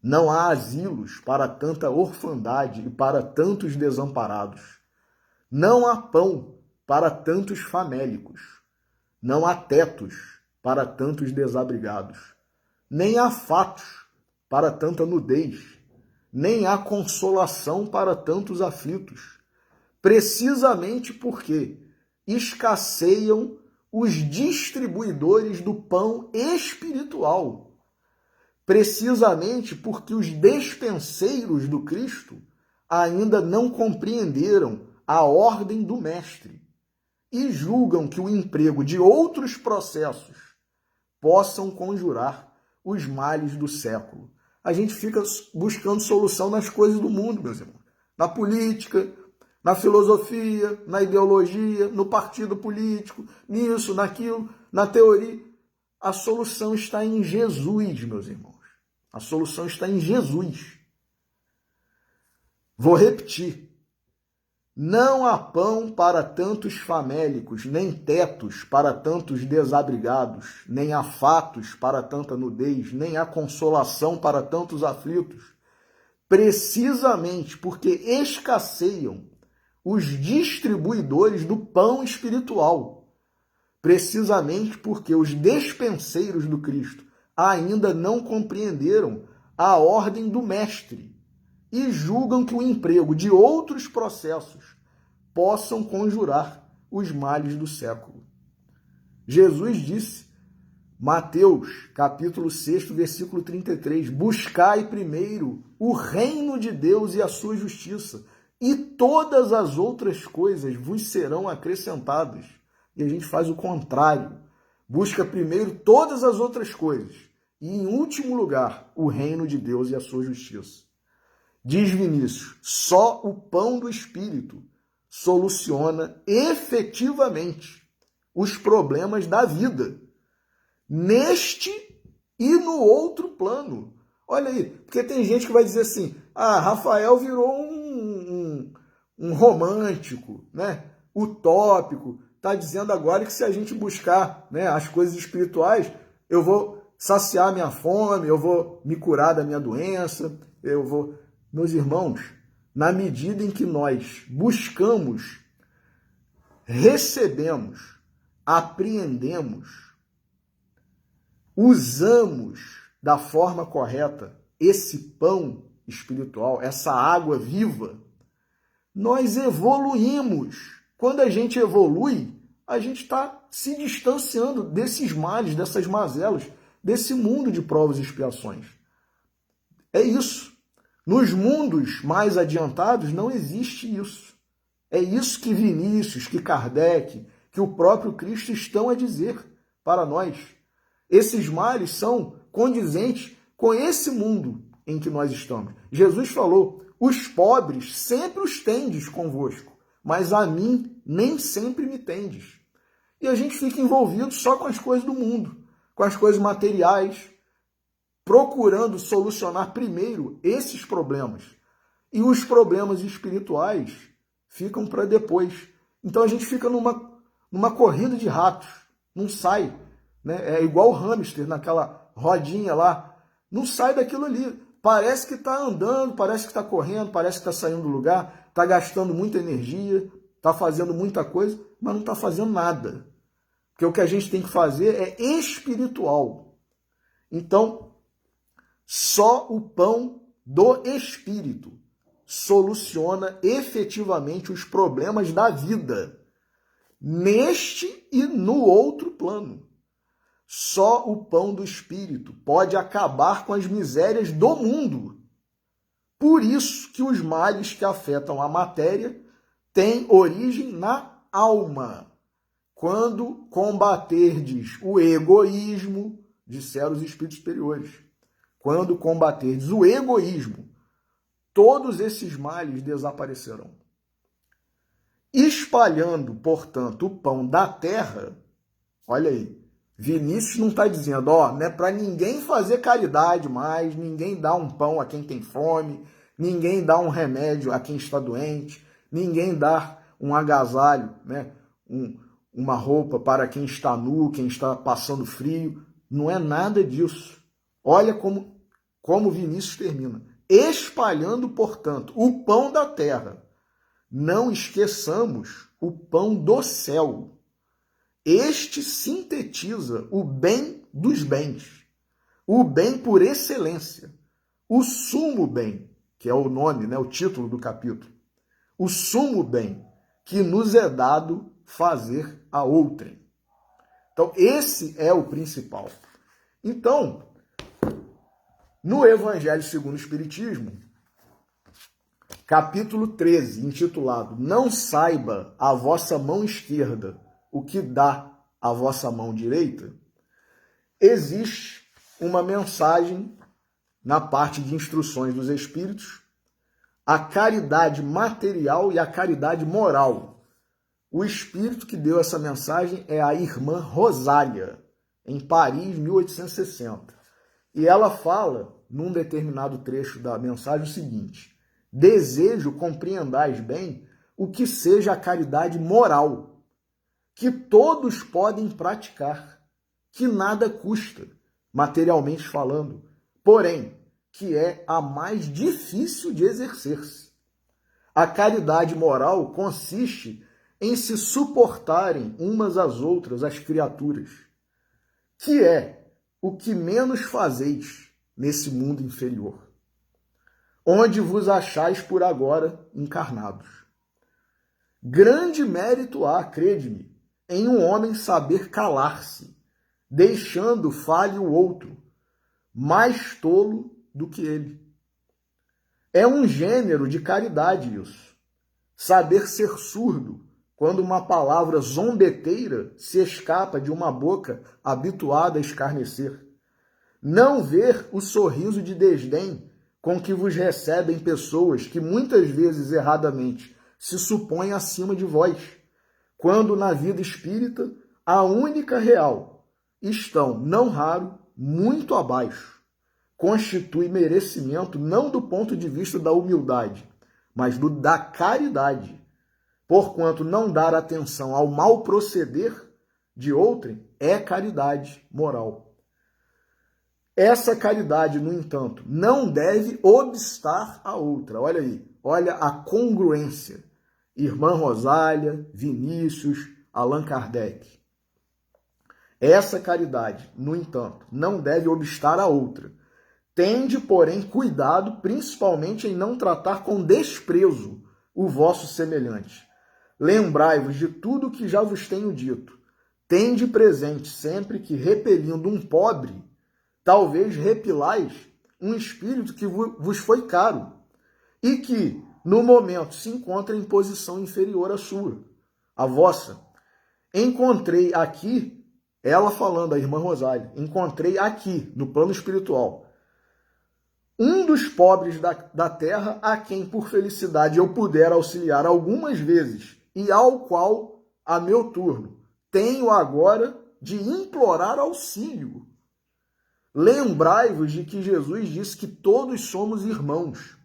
Não há asilos para tanta orfandade e para tantos desamparados. Não há pão para tantos famélicos. Não há tetos para tantos desabrigados. Nem há fatos para tanta nudez. Nem há consolação para tantos aflitos. Precisamente porque escasseiam os distribuidores do pão espiritual. Precisamente porque os despenseiros do Cristo ainda não compreenderam a ordem do Mestre e julgam que o emprego de outros processos possam conjurar os males do século. A gente fica buscando solução nas coisas do mundo, meus irmãos. Na política, na filosofia, na ideologia, no partido político, nisso, naquilo, na teoria. A solução está em Jesus, meus irmãos. A solução está em Jesus. Vou repetir. Não há pão para tantos famélicos, nem tetos para tantos desabrigados, nem há fatos para tanta nudez, nem há consolação para tantos aflitos, precisamente porque escasseiam os distribuidores do pão espiritual, precisamente porque os despenseiros do Cristo ainda não compreenderam a ordem do Mestre e julgam que o emprego de outros processos possam conjurar os males do século. Jesus disse, Mateus, capítulo 6, versículo 33, buscai primeiro o reino de Deus e a sua justiça, e todas as outras coisas vos serão acrescentadas. E a gente faz o contrário. Busca primeiro todas as outras coisas, e em último lugar, o reino de Deus e a sua justiça. Diz Vinícius, só o pão do Espírito soluciona efetivamente os problemas da vida, neste e no outro plano. Olha aí, porque tem gente que vai dizer assim, Rafael virou um romântico, né? Utópico, está dizendo agora que se a gente buscar, né, as coisas espirituais, eu vou saciar minha fome, eu vou me curar da minha doença, eu vou... Meus irmãos, na medida em que nós buscamos, recebemos, apreendemos, usamos da forma correta esse pão espiritual, essa água viva, nós evoluímos. Quando a gente evolui, a gente está se distanciando desses males, dessas mazelas, desse mundo de provas e expiações. É isso. Nos mundos mais adiantados não existe isso. É isso que Vinícius, que Kardec, que o próprio Cristo estão a dizer para nós. Esses males são condizentes com esse mundo em que nós estamos. Jesus falou, os pobres sempre os tendes convosco, mas a mim nem sempre me tendes. E a gente fica envolvido só com as coisas do mundo, com as coisas materiais, procurando solucionar primeiro esses problemas. E os problemas espirituais ficam para depois. Então a gente fica numa corrida de ratos, não sai. Né? É igual o hamster naquela rodinha lá, não sai daquilo ali. Parece que está andando, parece que está correndo, parece que está saindo do lugar, está gastando muita energia, está fazendo muita coisa, mas não está fazendo nada. Porque o que a gente tem que fazer é espiritual. Então, só o pão do Espírito soluciona efetivamente os problemas da vida, neste e no outro plano. Só o pão do Espírito pode acabar com as misérias do mundo. Por isso que os males que afetam a matéria têm origem na alma. Quando combaterdes o egoísmo, disseram os espíritos superiores, quando combaterdes o egoísmo, todos esses males desaparecerão. Espalhando, portanto, o pão da terra, olha aí, Vinícius não está dizendo, não é para ninguém fazer caridade mais, ninguém dá um pão a quem tem fome, ninguém dá um remédio a quem está doente, ninguém dá um agasalho, né? uma roupa para quem está nu, quem está passando frio. Não é nada disso. Olha como Vinícius termina. Espalhando, portanto, o pão da terra. Não esqueçamos o pão do céu. Este sintetiza o bem dos bens. O bem por excelência. O sumo bem, que é o nome, né, o título do capítulo. O sumo bem que nos é dado fazer a outrem. Então, esse é o principal. Então, no Evangelho segundo o Espiritismo, capítulo 13, intitulado Não saiba a vossa mão esquerda o que dá a vossa mão direita, existe uma mensagem na parte de instruções dos Espíritos, a caridade material e a caridade moral. O Espírito que deu essa mensagem é a irmã Rosália, em Paris, 1860. E ela fala, num determinado trecho da mensagem, o seguinte: desejo compreendais bem o que seja a caridade moral, que todos podem praticar, que nada custa, materialmente falando, porém, que é a mais difícil de exercer-se. A caridade moral consiste em se suportarem umas às outras as criaturas, que é o que menos fazeis nesse mundo inferior, onde vos achais por agora encarnados. Grande mérito há, crede-me, em um homem saber calar-se, deixando fale o outro, mais tolo do que ele. É um gênero de caridade isso. Saber ser surdo quando uma palavra zombeteira se escapa de uma boca habituada a escarnecer. Não ver o sorriso de desdém com que vos recebem pessoas que muitas vezes erradamente se supõem acima de vós, quando na vida espírita a única real estão, não raro, muito abaixo. Constitui merecimento não do ponto de vista da humildade, mas da caridade, porquanto não dar atenção ao mal proceder de outrem é caridade moral. Essa caridade, no entanto, não deve obstar a outra. Olha aí, olha a congruência. Irmã Rosália, Vinícius, Allan Kardec. Essa caridade, no entanto, não deve obstar a outra. Tende, porém, cuidado, principalmente em não tratar com desprezo o vosso semelhante. Lembrai-vos de tudo o que já vos tenho dito. Tende presente sempre que, repelindo um pobre, talvez repilais um espírito que vos foi caro e que, no momento, se encontra em posição inferior à sua, à vossa. Encontrei aqui, ela falando, a irmã Rosália, encontrei aqui, no plano espiritual, um dos pobres da terra a quem, por felicidade, eu puder auxiliar algumas vezes e ao qual, a meu turno, tenho agora de implorar auxílio. Lembrai-vos de que Jesus disse que todos somos irmãos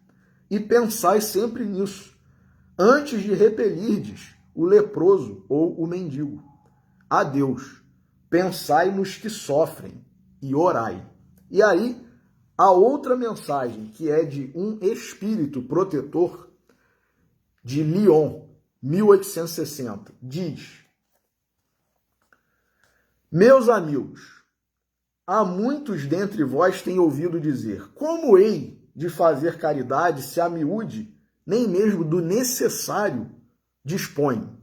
e pensai sempre nisso, antes de repelirdes o leproso ou o mendigo. A Deus, pensai nos que sofrem e orai. E aí, a outra mensagem, que é de um espírito protetor de Lyon, 1860, diz: meus amigos, há muitos dentre vós têm ouvido dizer: como hei de fazer caridade se a miúde nem mesmo do necessário dispõe?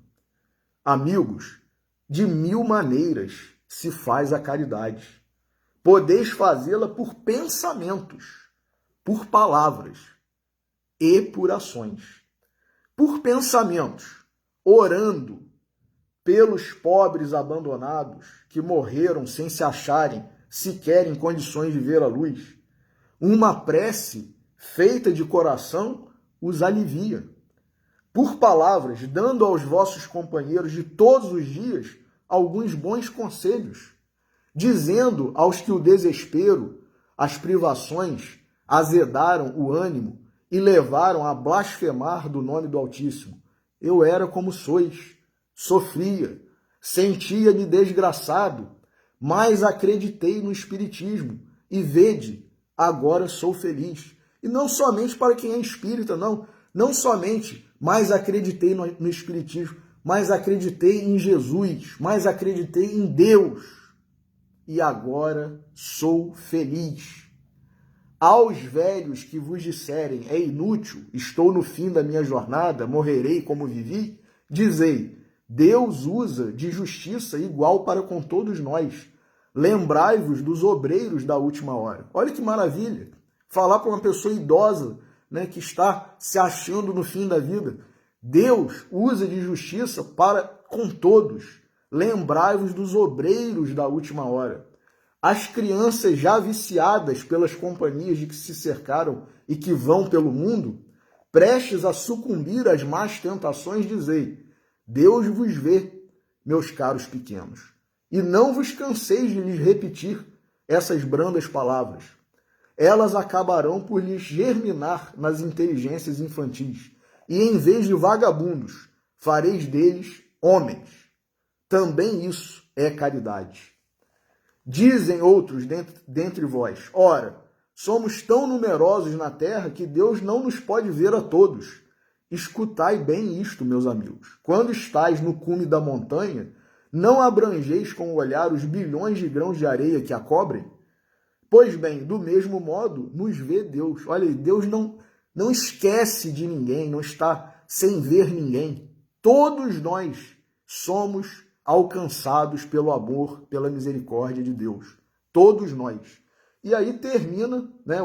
Amigos, de 1000 maneiras se faz a caridade. Podeis fazê-la por pensamentos, por palavras e por ações. Por pensamentos, orando pelos pobres abandonados que morreram sem se acharem sequer em condições de ver a luz. Uma prece feita de coração os alivia. Por palavras, dando aos vossos companheiros de todos os dias alguns bons conselhos, dizendo aos que o desespero, as privações, azedaram o ânimo e levaram a blasfemar do nome do Altíssimo: eu era como sois, sofria, Sentia-me desgraçado, mas acreditei no Espiritismo. E vede, agora sou feliz. E não somente para quem é espírita, não. Não somente, mas acreditei no Espiritismo, mas acreditei em Jesus, mas acreditei em Deus. E agora sou feliz. Aos velhos que vos disserem, é inútil, estou no fim da minha jornada, morrerei como vivi, dizei, Deus usa de justiça igual para com todos nós. Lembrai-vos dos obreiros da última hora. Olha que maravilha. Falar para uma pessoa idosa, né, que está se achando no fim da vida. Deus usa de justiça para com todos. Lembrai-vos dos obreiros da última hora. As crianças já viciadas pelas companhias de que se cercaram e que vão pelo mundo, prestes a sucumbir às más tentações, dizei, Deus vos vê, meus caros pequenos, e não vos canseis de lhes repetir essas brandas palavras. Elas acabarão por lhes germinar nas inteligências infantis, e em vez de vagabundos, fareis deles homens. Também isso é caridade. Dizem outros dentre vós, ora, somos tão numerosos na terra que Deus não nos pode ver a todos. Escutai bem isto, meus amigos. Quando estais no cume da montanha, não abrangeis com o olhar os bilhões de grãos de areia que a cobrem? Pois bem, do mesmo modo, nos vê Deus. Olha aí, Deus não esquece de ninguém, não está sem ver ninguém. Todos nós somos alcançados pelo amor, pela misericórdia de Deus. Todos nós. E aí termina, né,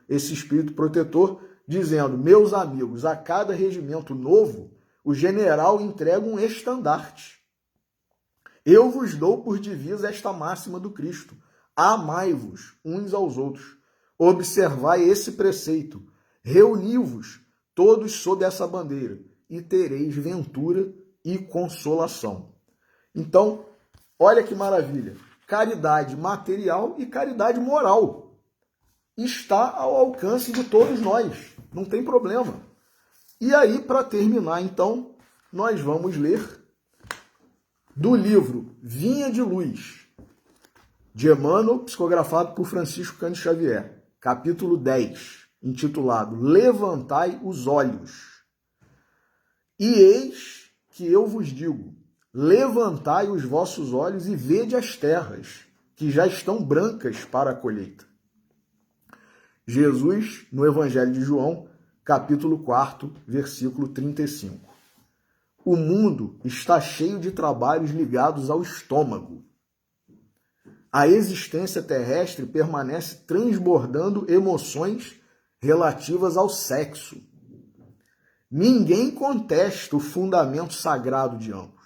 esse espírito protetor dizendo, meus amigos, a cada regimento novo, o general entrega um estandarte. Eu vos dou por divisa esta máxima do Cristo. Amai-vos uns aos outros. Observai esse preceito. Reuni-vos todos sob essa bandeira e tereis ventura e consolação. Então, olha que maravilha. Caridade material e caridade moral está ao alcance de todos nós. Não tem problema. E aí, para terminar, então, nós vamos ler do livro Vinha de Luz, de Emmanuel, psicografado por Francisco Cândido Xavier, capítulo 10, intitulado Levantai os olhos. E eis que eu vos digo, levantai os vossos olhos e vede as terras, que já estão brancas para a colheita. Jesus, no Evangelho de João, capítulo 4, versículo 35. O mundo está cheio de trabalhos ligados ao estômago. A existência terrestre permanece transbordando emoções relativas ao sexo. Ninguém contesta o fundamento sagrado de ambos.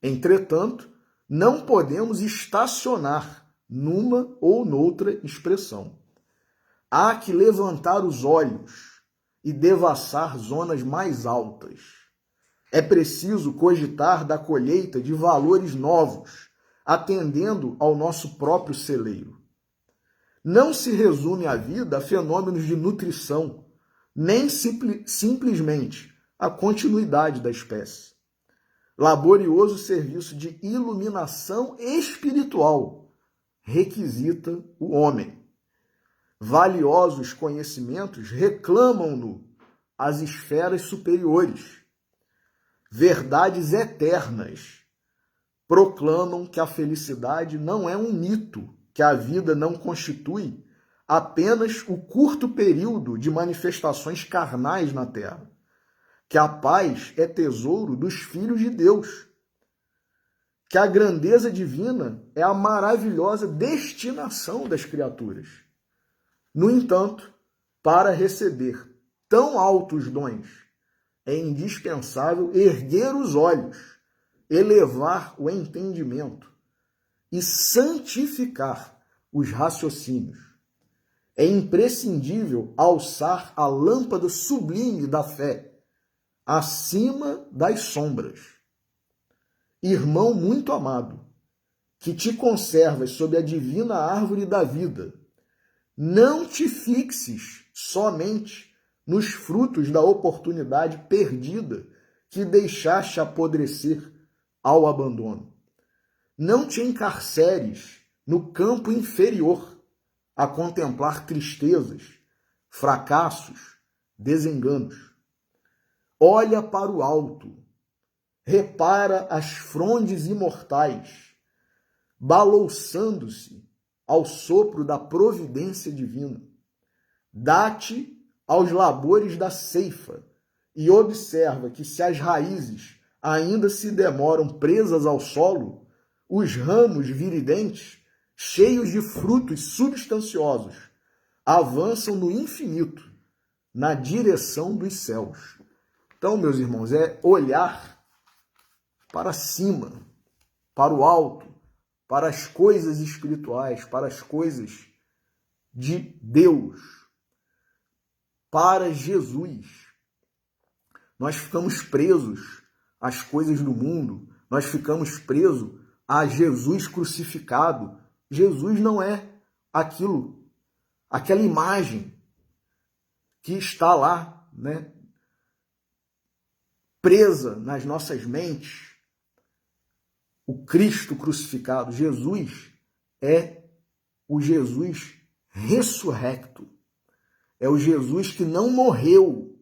Entretanto, não podemos estacionar numa ou noutra expressão. Há que levantar os olhos e devassar zonas mais altas. É preciso cogitar da colheita de valores novos, atendendo ao nosso próprio celeiro. Não se resume a vida a fenômenos de nutrição, nem simplesmente a continuidade da espécie. Laborioso serviço de iluminação espiritual requisita o homem. Valiosos conhecimentos reclamam-no as esferas superiores. Verdades eternas proclamam que a felicidade não é um mito, que a vida não constitui apenas o curto período de manifestações carnais na Terra, que a paz é tesouro dos filhos de Deus, que a grandeza divina é a maravilhosa destinação das criaturas. No entanto, para receber tão altos dons, é indispensável erguer os olhos, elevar o entendimento e santificar os raciocínios. É imprescindível alçar a lâmpada sublime da fé acima das sombras. Irmão muito amado, que te conservas sob a divina árvore da vida, não te fixes somente nos frutos da oportunidade perdida que deixaste apodrecer ao abandono. Não te encarceres no campo inferior a contemplar tristezas, fracassos, desenganos. Olha para o alto, repara as frondes imortais, balouçando-se ao sopro da providência divina. Dá-te aos labores da ceifa e observa que se as raízes ainda se demoram presas ao solo, os ramos viridentes, cheios de frutos substanciosos, avançam no infinito, na direção dos céus. Então, meus irmãos, é olhar para cima, para o alto, para as coisas espirituais, para as coisas de Deus, para Jesus. Nós ficamos presos às coisas do mundo, nós ficamos presos a Jesus crucificado. Jesus não é aquilo, aquela imagem que está lá, né, presa nas nossas mentes. O Cristo crucificado, Jesus é o Jesus ressurrecto. É o Jesus que não morreu,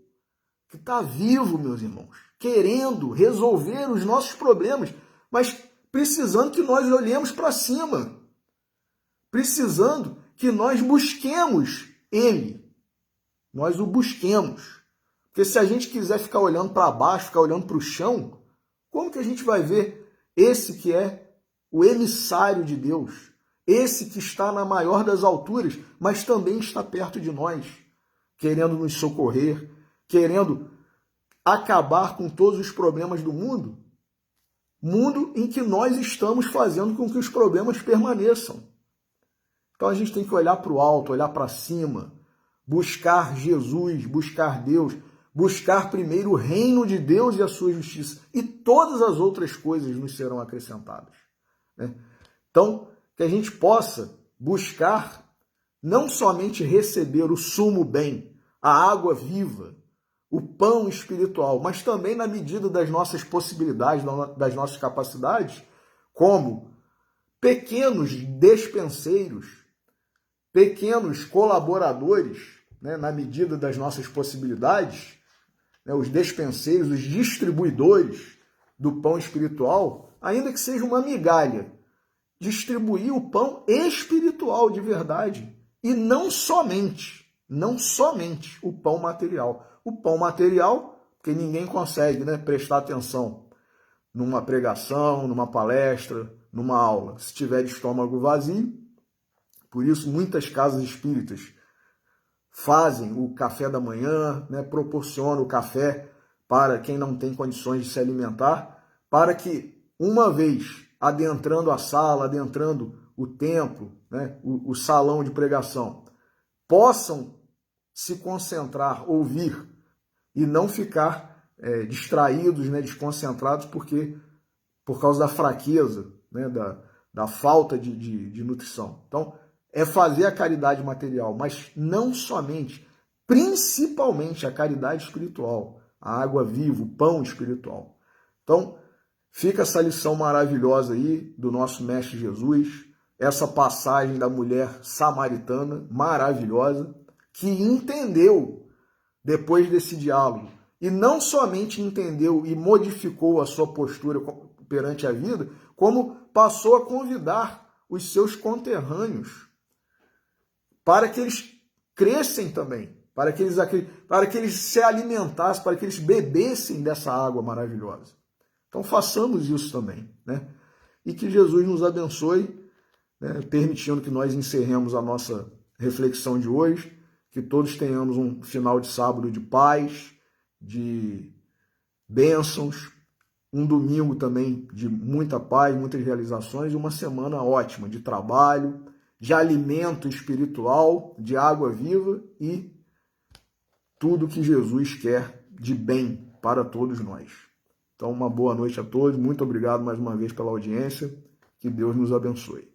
que está vivo, meus irmãos, querendo resolver os nossos problemas, mas precisando que nós olhemos para cima, precisando que nós busquemos Ele, nós o busquemos. Porque se a gente quiser ficar olhando para baixo, ficar olhando para o chão, como que a gente vai ver esse que é o emissário de Deus, esse que está na maior das alturas, mas também está perto de nós, querendo nos socorrer, querendo acabar com todos os problemas do mundo, mundo em que nós estamos fazendo com que os problemas permaneçam. Então a gente tem que olhar para o alto, olhar para cima, buscar Jesus, buscar Deus, buscar primeiro o reino de Deus e a sua justiça, e todas as outras coisas nos serão acrescentadas, né? Então, que a gente possa buscar não somente receber o sumo bem, a água viva, o pão espiritual, mas também na medida das nossas possibilidades, das nossas capacidades, como pequenos despenseiros, pequenos colaboradores, né, na medida das nossas possibilidades, né, os despenseiros, os distribuidores do pão espiritual, ainda que seja uma migalha, distribuir o pão espiritual de verdade e não somente o pão material. O pão material, porque ninguém consegue, né, prestar atenção numa pregação, numa palestra, numa aula, se tiver de estômago vazio. Por isso, muitas casas espíritas fazem o café da manhã, né, proporcionam o café para quem não tem condições de se alimentar, para que, uma vez adentrando a sala, adentrando o templo, né, o salão de pregação, possam se concentrar, ouvir e não ficar distraídos, né, desconcentrados, por causa da fraqueza, né, da falta de nutrição. Então, é fazer a caridade material, mas não somente, principalmente a caridade espiritual, a água viva, o pão espiritual. Então, fica essa lição maravilhosa aí do nosso Mestre Jesus, essa passagem da mulher samaritana, maravilhosa, que entendeu, depois desse diálogo, e não somente entendeu e modificou a sua postura perante a vida, como passou a convidar os seus conterrâneos para que eles crescem também, para que eles se alimentassem, para que eles bebessem dessa água maravilhosa. Então façamos isso também, né? E que Jesus nos abençoe, né, permitindo que nós encerremos a nossa reflexão de hoje, que todos tenhamos um final de sábado de paz, de bênçãos, um domingo também de muita paz, muitas realizações, e uma semana ótima de trabalho, de alimento espiritual, de água viva e tudo que Jesus quer de bem para todos nós. Então, uma boa noite a todos, muito obrigado mais uma vez pela audiência, que Deus nos abençoe.